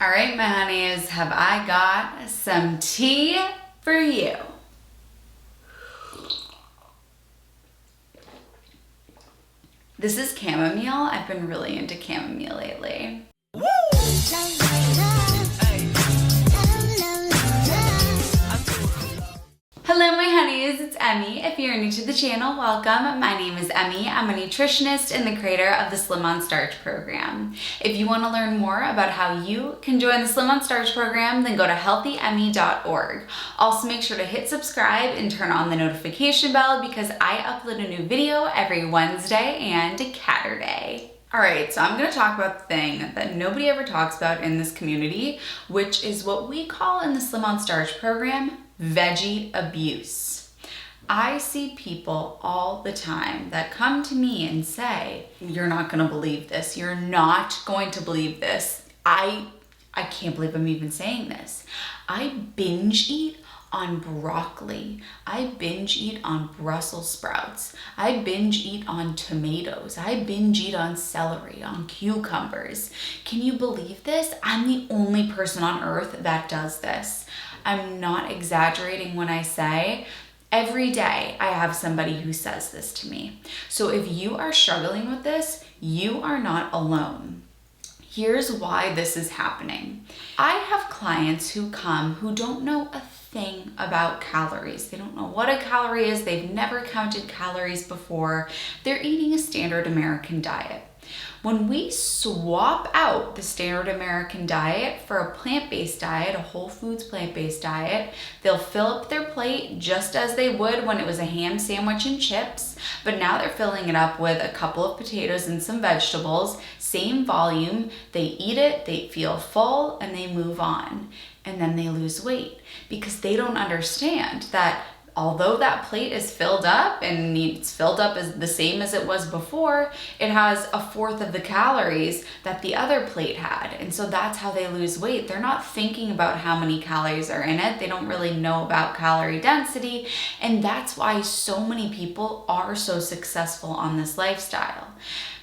All right, my honeys, have I got some tea for you? This is chamomile. I've been really into chamomile lately. Woo! Hello my honeys, it's Emmy. If you're new to the channel, welcome. My name is Emmy. I'm a nutritionist and the creator of the Slim on Starch program. If you want to learn more about how you can join the Slim on Starch program, then go to healthyemmie.org. Also make sure to hit subscribe and turn on the notification bell because I upload a new video every Wednesday and Saturday. Alright, so I'm going to talk about the thing that nobody ever talks about in this community, which is what we call in the Slim on Starch program, Veggie Abuse. I see people all the time that come to me and say, you're not going to believe this. You're not going to believe this. I can't believe I'm even saying this. I binge eat on broccoli. I binge eat on Brussels sprouts. I binge eat on tomatoes. I binge eat on celery, on cucumbers. Can you believe this? I'm the only person on earth that does this. I'm not exaggerating when I say every day I have somebody who says this to me. So if you are struggling with this, you are not alone. Here's why this is happening. I have clients who come who don't know a thing about calories. They don't know what a calorie is. They've never counted calories before. They're eating a standard American diet. When we swap out the standard American diet for a plant-based diet, a whole foods plant-based diet, they'll fill up their plate just as they would when it was a ham sandwich and chips, but now they're filling it up with a couple of potatoes and some vegetables, same volume, they eat it, they feel full, and they move on. And then they lose weight because they don't understand that although that plate is filled up and it's filled up as the same as it was before, it has a fourth of the calories that the other plate had. And so that's how they lose weight. They're not thinking about how many calories are in it. They don't really know about calorie density. And that's why so many people are so successful on this lifestyle.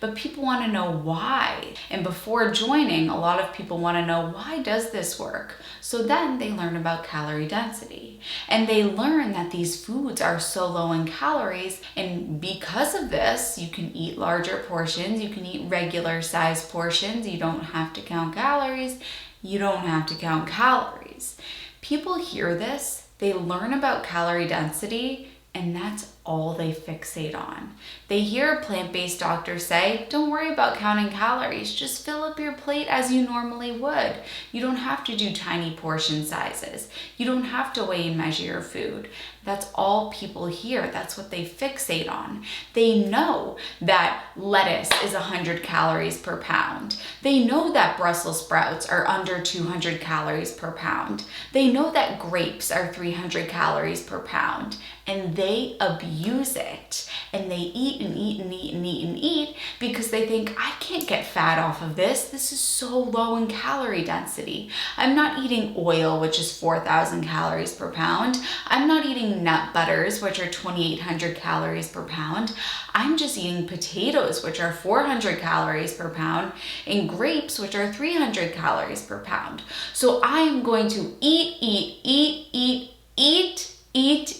But people want to know why. And before joining, a lot of people want to know, why does this work? So then they learn about calorie density. And they learn that these foods are so low in calories. And because of this, you can eat larger portions. You can eat regular size portions. You don't have to count calories. You don't have to count calories. People hear this, they learn about calorie density, and that's all they fixate on. They hear a plant-based doctor say, don't worry about counting calories, just fill up your plate as you normally would. You don't have to do tiny portion sizes. You don't have to weigh and measure your food. That's all people hear. That's what they fixate on. They know that lettuce is 100 calories per pound. They know that Brussels sprouts are under 200 calories per pound. They know that grapes are 300 calories per pound. And they abuse it. And they eat and eat and eat and eat and eat because they think, I can't get fat off of this. This is so low in calorie density. I'm not eating oil, which is 4,000 calories per pound. I'm not eating nut butters, which are 2,800 calories per pound. I'm just eating potatoes, which are 400 calories per pound, and grapes, which are 300 calories per pound. So I am going to eat,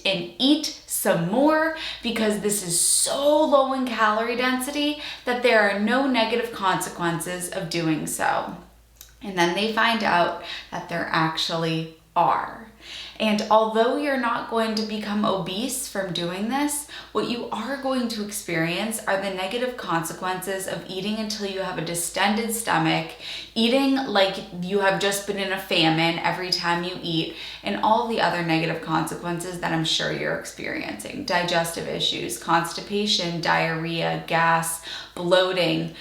and eat some more because this is so low in calorie density that there are no negative consequences of doing so. And then they find out that there actually are. And although you're not going to become obese from doing this, what you are going to experience are the negative consequences of eating until you have a distended stomach, eating like you have just been in a famine every time you eat, and all the other negative consequences that I'm sure you're experiencing. Digestive issues, constipation, diarrhea, gas, bloating,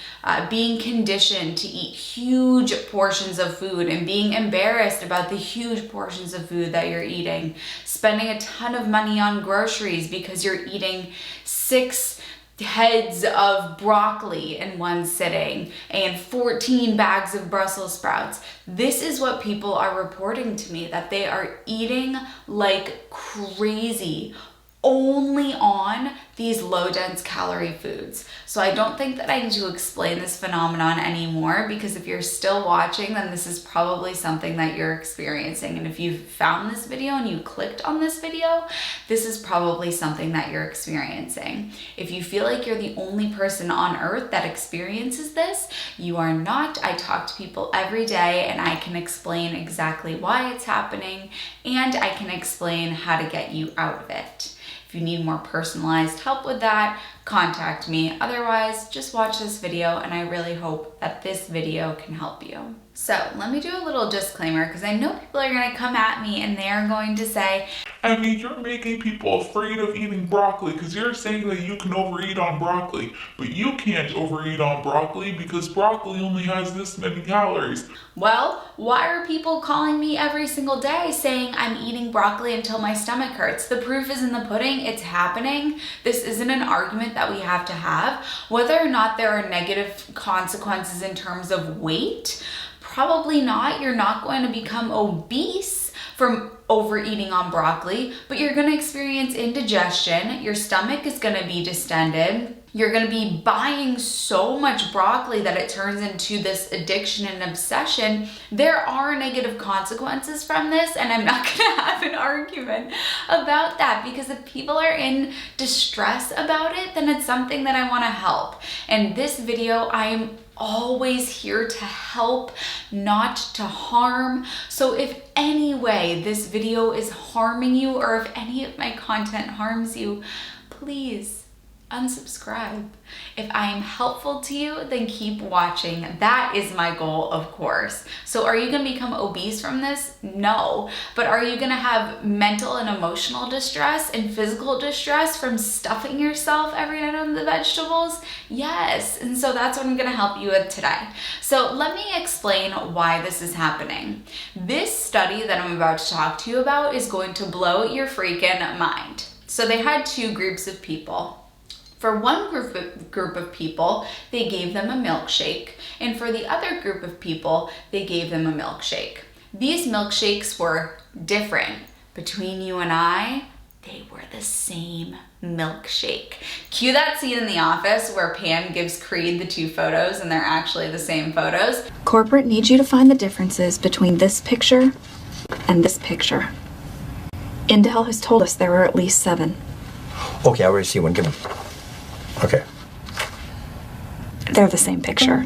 being conditioned to eat huge portions of food and being embarrassed about the huge portions of food that you're eating, spending a ton of money on groceries because you're eating 6 heads of broccoli in one sitting and 14 bags of Brussels sprouts. This is what people are reporting to me, that they are eating like crazy only on these low dense calorie foods. So I don't think that I need to explain this phenomenon anymore, because if you're still watching, then this is probably something that you're experiencing. And if you've found this video and you clicked on this video, this is probably something that you're experiencing. If you feel like you're the only person on earth that experiences this, you are not. I talk to people every day and I can explain exactly why it's happening, and I can explain how to get you out of it. If you need more personalized help with that, contact me. Otherwise, just watch this video, and I really hope that this video can help you. So let me do a little disclaimer, because I know people are going to come at me and they're going to say, I mean, you're making people afraid of eating broccoli because you're saying that you can overeat on broccoli, but you can't overeat on broccoli because broccoli only has this many calories. Well, why are people calling me every single day saying I'm eating broccoli until my stomach hurts? The proof is in the pudding. It's happening. This isn't an argument that we have to have. Whether or not there are negative consequences in terms of weight, probably not. You're not going to become obese from overeating on broccoli, but you're going to experience indigestion. Your stomach is going to be distended. You're going to be buying so much broccoli that it turns into this addiction and obsession. There are negative consequences from this, and I'm not going to have an argument about that, because if people are in distress about it, then it's something that I want to help. And this video, I'm always here to help, not to harm. So if any way this video is harming you, or if any of my content harms you, please unsubscribe. If I am helpful to you, then keep watching. That is my goal, of course. So are you going to become obese from this? No. But are you going to have mental and emotional distress and physical distress from stuffing yourself every night on the vegetables? Yes. And so that's what I'm going to help you with today. So let me explain why this is happening. This study that I'm about to talk to you about is going to blow your freaking mind. So they had two groups of people. For one group of people, they gave them a milkshake, and for the other group of people, they gave them a milkshake. These milkshakes were different. Between you and I, they were the same milkshake. Cue that scene in The Office where Pam gives Creed the two photos and they're actually the same photos. Corporate needs you to find the differences between this picture and this picture. Intel has told us there are at least 7. Okay, I already see one. Give me. Okay. They're the same picture.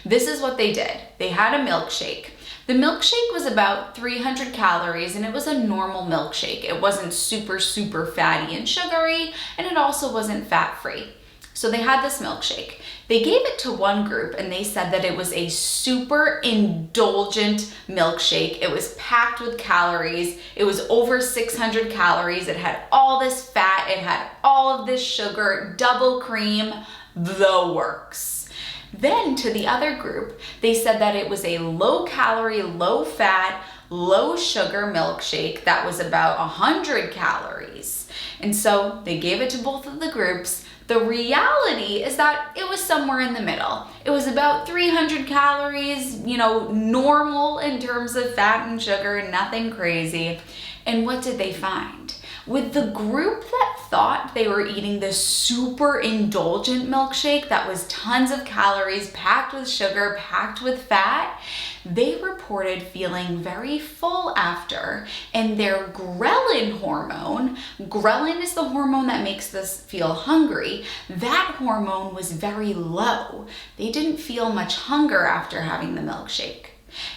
This is what they did. They had a milkshake. The milkshake was about 300 calories, and it was a normal milkshake. It wasn't super, super fatty and sugary, and it also wasn't fat-free. So they had this milkshake. They gave it to one group and they said that it was a super indulgent milkshake. It was packed with calories. It was over 600 calories. It had all this fat. It had all of this sugar, double cream, the works. Then to the other group, they said that it was a low calorie, low fat, low sugar milkshake that was about 100 calories. And so they gave it to both of the groups. The reality is that it was somewhere in the middle. It was about 300 calories, normal in terms of fat and sugar, nothing crazy. And what did they find? With the group that thought they were eating this super indulgent milkshake that was tons of calories, packed with sugar, packed with fat, they reported feeling very full after, and their ghrelin hormone, ghrelin is the hormone that makes us feel hungry, that hormone was very low. They didn't feel much hunger after having the milkshake.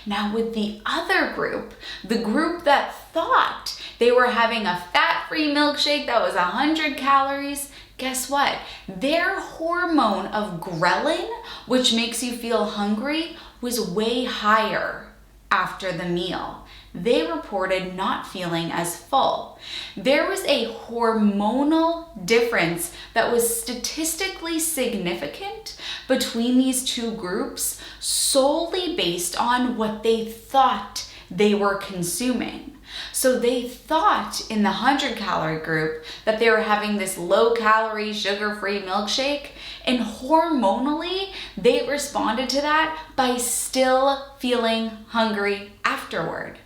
Now with the other group, the group that thought they were having a fat-free milkshake that was 100 calories, guess what? Their hormone of ghrelin, which makes you feel hungry, was way higher after the meal. They reported not feeling as full. There was a hormonal difference that was statistically significant between these two groups solely based on what they thought they were consuming. So they thought in the 100-calorie group that they were having this low-calorie, sugar-free milkshake, and hormonally, they responded to that by still feeling hungry afterward.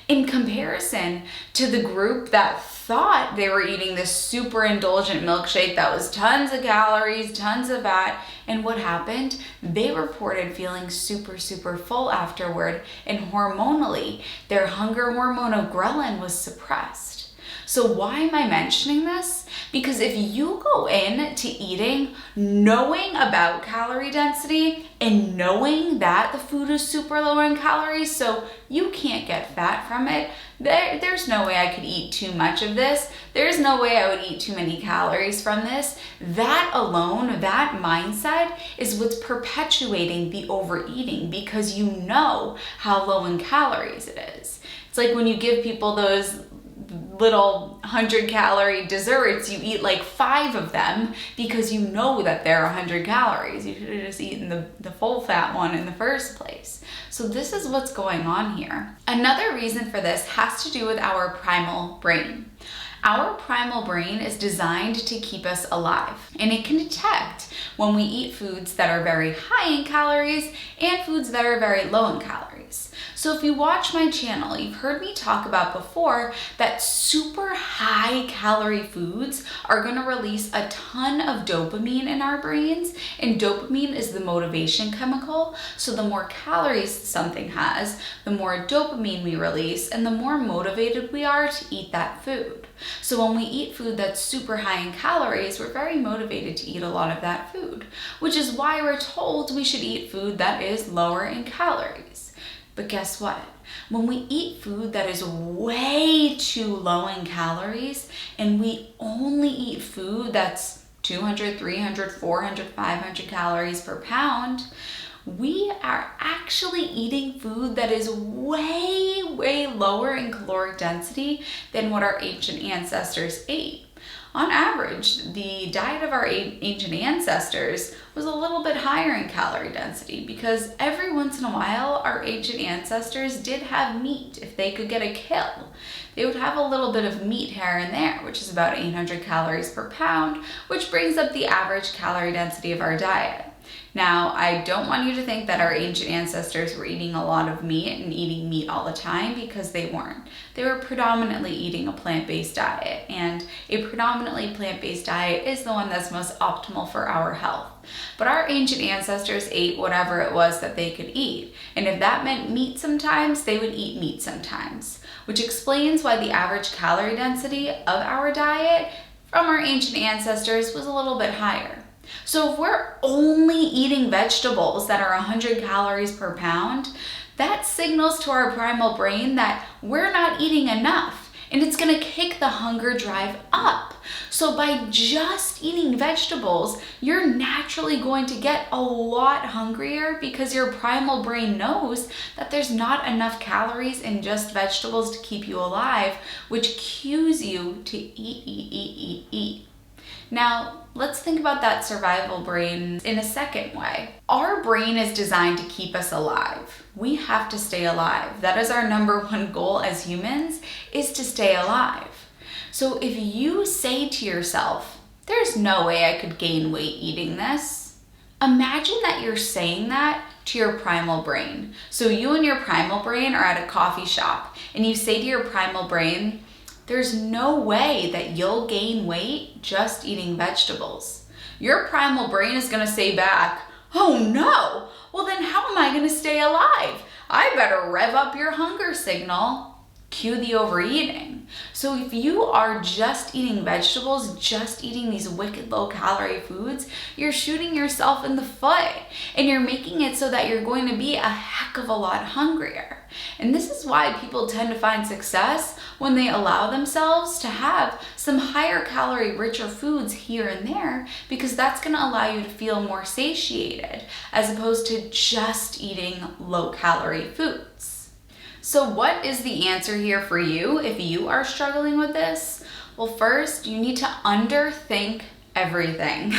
in comparison to the group that thought they were eating this super indulgent milkshake that was tons of calories, tons of fat, and what happened? They reported feeling super, super full afterward, and hormonally, their hunger hormone of ghrelin was suppressed. So why am I mentioning this? Because if you go into eating knowing about calorie density and knowing that the food is super low in calories, so you can't get fat from it, there's no way I could eat too much of this. There's no way I would eat too many calories from this. That alone, that mindset is what's perpetuating the overeating, because you know how low in calories it is. It's like when you give people those little 100-calorie desserts, you eat like 5 of them because you know that they're 100 calories. You should have just eaten the full fat one in the first place. So this is what's going on here. Another reason for this has to do with our primal brain. Our primal brain is designed to keep us alive, and it can detect when we eat foods that are very high in calories and foods that are very low in calories. So if you watch my channel, you've heard me talk about before that super high calorie foods are going to release a ton of dopamine in our brains, and dopamine is the motivation chemical. So the more calories something has, the more dopamine we release, and the more motivated we are to eat that food. So when we eat food that's super high in calories, we're very motivated to eat a lot of that food, which is why we're told we should eat food that is lower in calories. But guess what? When we eat food that is way too low in calories, and we only eat food that's 200, 300, 400, 500 calories per pound, we are actually eating food that is way, way lower in caloric density than what our ancient ancestors ate. On average, the diet of our ancient ancestors was a little bit higher in calorie density, because every once in a while, our ancient ancestors did have meat. If they could get a kill, they would have a little bit of meat here and there, which is about 800 calories per pound, which brings up the average calorie density of our diet. Now, I don't want you to think that our ancient ancestors were eating a lot of meat and eating meat all the time, because they weren't. They were predominantly eating a plant-based diet, and a predominantly plant-based diet is the one that's most optimal for our health. But our ancient ancestors ate whatever it was that they could eat, and if that meant meat sometimes, they would eat meat sometimes, which explains why the average calorie density of our diet from our ancient ancestors was a little bit higher. So if we're only eating vegetables that are 100 calories per pound, that signals to our primal brain that we're not eating enough, and it's going to kick the hunger drive up. So by just eating vegetables, you're naturally going to get a lot hungrier, because your primal brain knows that there's not enough calories in just vegetables to keep you alive, which cues you to eat. Now, let's think about that survival brain in a second way. Our brain is designed to keep us alive. We have to stay alive. That is our number one goal as humans, is to stay alive. So if you say to yourself, there's no way I could gain weight eating this, imagine that you're saying that to your primal brain. So you and your primal brain are at a coffee shop, and you say to your primal brain, there's no way that you'll gain weight just eating vegetables. Your primal brain is going to say back, oh no, well then how am I going to stay alive? I better rev up your hunger signal. Cue the overeating. So if you are just eating vegetables, just eating these wicked low calorie foods, you're shooting yourself in the foot, and you're making it so that you're going to be a heck of a lot hungrier. And this is why people tend to find success when they allow themselves to have some higher calorie, richer foods here and there, because that's going to allow you to feel more satiated as opposed to just eating low calorie foods. So what is the answer here for you if you are struggling with this? Well, first, you need to underthink everything.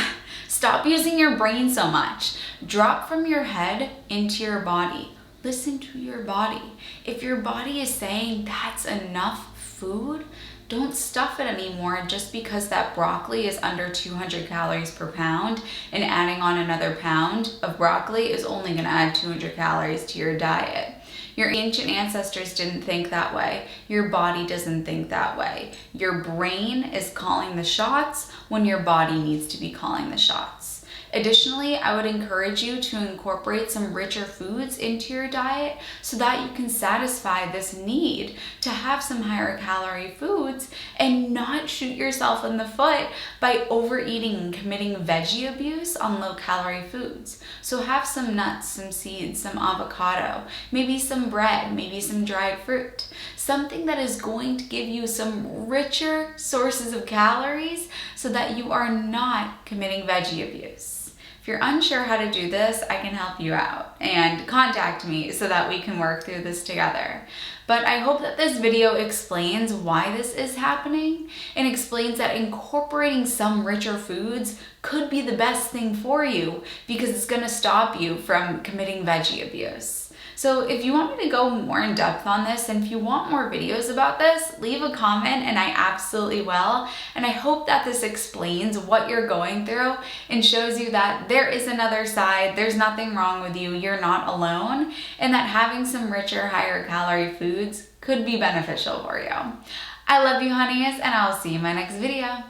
Stop using your brain so much. Drop from your head into your body. Listen to your body. If your body is saying that's enough food, don't stuff it anymore just because that broccoli is under 200 calories per pound, and adding on another pound of broccoli is only going to add 200 calories to your diet. Your ancient ancestors didn't think that way. Your body doesn't think that way. Your brain is calling the shots when your body needs to be calling the shots. Additionally, I would encourage you to incorporate some richer foods into your diet so that you can satisfy this need to have some higher calorie foods and not shoot yourself in the foot by overeating and committing veggie abuse on low calorie foods. So have some nuts, some seeds, some avocado, maybe some bread, maybe some dried fruit. Something that is going to give you some richer sources of calories so that you are not committing veggie abuse. If you're unsure how to do this, I can help you out and contact me so that we can work through this together. But I hope that this video explains why this is happening and explains that incorporating some richer foods could be the best thing for you because it's going to stop you from committing veggie abuse. So if you want me to go more in depth on this and if you want more videos about this, leave a comment and I absolutely will. And I hope that this explains what you're going through and shows you that there is another side, there's nothing wrong with you, you're not alone, and that having some richer, higher calorie foods could be beneficial for you. I love you, honeys, and I'll see you in my next video.